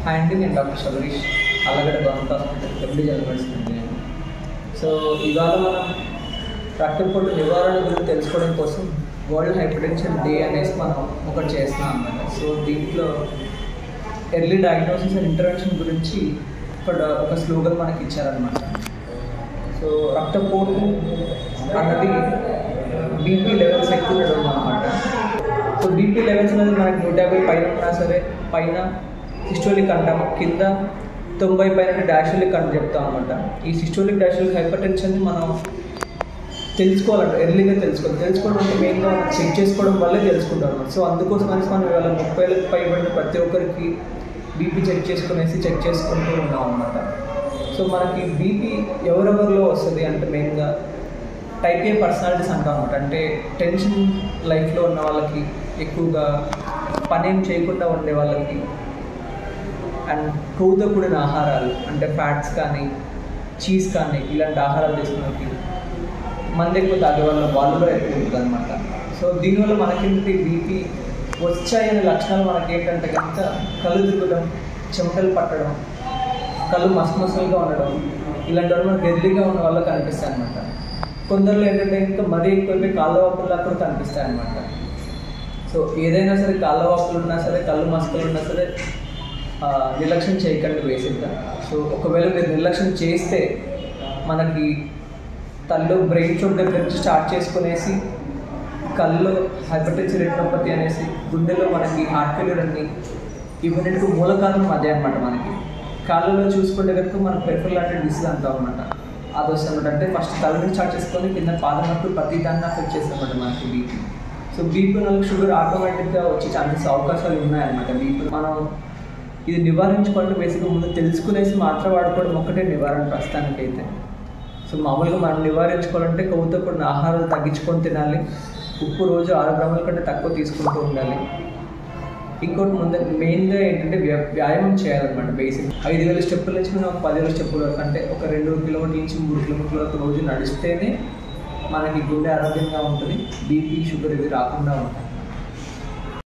Hi అండి, నేను doctor Sabareesh, Allagadda government hospital MD general medicine. So ఇవాళ మనం రక్తపోటు నివారణ గురించి తెలుసుకోవడం కోసం వరల్డ్ హైపర్టెన్షన్ డే అనేసి మనం ఒకటి చేస్తున్నాం అన్నమాట. సో దీంట్లో ఎర్లీ డయాగ్నోసిస్ అండ్ ఇంటర్వెన్షన్ గురించి ఒక స్లోగన్ మనకి ఇచ్చారనమాట. సో రక్తపోటు అన్నది బీపీ లెవెల్స్ ఎక్కువ ఉండడం అనమాట. సో బీపీ లెవెల్స్ అనేది మనకి 150 పైన ఉన్నా సరే, పైన సిస్టోలిక్ అంటాము, కింద 90 పైన డాషోలిక్ అని చెప్తాం అనమాట. ఈ సిస్టోలిక్ డాషోలిక్ హైపర్ టెన్షన్ని మనం తెలుసుకోవాలంట, ఎర్లీగా తెలుసుకోవడం అంటే మెయిన్గా మనం చెక్ చేసుకోవడం వల్లే తెలుసుకుంటాం అనమాట. సో అందుకోసం అనేసి మనం ఇవాళ 30 పైబడిన ప్రతి ఒక్కరికి బీపీ చెక్ చేసుకుంటూ ఉన్నాం అనమాట. సో మనకి బీపీ ఎవరెవరిలో వస్తుంది అంటే మెయిన్గా టైప్ ఏ పర్సనాలిటీస్ అంటాం అనమాట. అంటే టెన్షన్ లైఫ్లో ఉన్న వాళ్ళకి, ఎక్కువగా పని ఏం చేయకుండా ఉండే వాళ్ళకి, అండ్ కొవ్వుతో కూడిన ఆహారాలు అంటే ఫ్యాట్స్ కానీ చీజ్ కానీ ఇలాంటి ఆహారాలు తీసుకున్నకి, మంది ఎక్కువ తాగే వాళ్ళలో ఎక్కువ ఉంటుంది అనమాట. సో దీనివల్ల మనకేంటి బీపీ వచ్చాయనే లక్షణాలు మనకి ఏంటంటే కనుక కళ్ళు తిరగడం, చెమటలు పట్టడం, కళ్ళు మసలుగా ఉండడం, ఇలాంటివన్నీ మనకు ఎర్లీగా ఉన్న వాళ్ళకి కనిపిస్తాయి అనమాట. కొందరిలో ఏంటంటే ఇంకా మరీ ఎక్కువైపోయి కాళ్ళ వాపుల్లా కూడా కనిపిస్తాయి అనమాట. సో ఏదైనా సరే కాళ్ళ వాపులు ఉన్నా సరే, కళ్ళు మసకలు ఉన్నా సరే నిర్లక్ష్యం చేయకండి బేసిక్గా. సో ఒకవేళ మీరు నిర్లక్ష్యం చేస్తే మనకి తల్లో బ్రెయిన్ చోట్ దగ్గర నుంచి స్టార్ట్ చేసుకునేసి కళ్ళు హైపర్టెన్సివ్ రెటినోపతి అనేసి, గుండెలో మనకి హార్ట్ ఫెయిల్యూర్ అని, ఇవన్నిటికి మూల కారణం అదే అనమాట. మనకి కాళ్ళలో చూసుకుంటే కనుక మనం పెరిఫెరల్ ఆర్టరీ డిసీజ్ అంటాం అనమాట. అది వస్తుందన్నమాట. అంటే ఫస్ట్ తల నుంచి స్టార్ట్ చేసుకొని కింద పాదం వరకు ప్రతి దాన్ని అఫెక్ట్ చేస్తామన్నమాట మనకి బీపీ. సో బీపీ వాళ్ళకి షుగర్ ఆటోమేటిక్గా వచ్చే అవకాశాలు ఉన్నాయన్నమాట. బీపీ మనం ఇది నివారించుకోవాలంటే బేసిక్గా ముందు తెలుసుకునేసి మాత్రం వాడుకోవడం ఒక్కటే నివారణ ప్రస్తుతానికి అయితే. సో మామూలుగా మనం నివారించుకోవాలంటే కొవ్వుతో కూడిన ఆహారాలు తగ్గించుకొని తినాలి, ఉప్పు రోజు 6 గ్రాముల కంటే తక్కువ తీసుకుంటూ ఉండాలి. ఇంకోటి ముందు మెయిన్గా ఏంటంటే వ్యాయామం చేయాలన్నమాట. బేసిక్ 5000 స్టెప్పుల నుంచి మనం 10,000 స్టెప్పుల వరకు, అంటే ఒక 2 కిలోమీటర్ల నుంచి 3 కిలోమీటర్ల వరకు రోజు నడిస్తేనే మనకి గుండె ఆరోగ్యంగా ఉంటుంది, బీపీ షుగర్ ఇవి రాకుండా ఉంటాయి.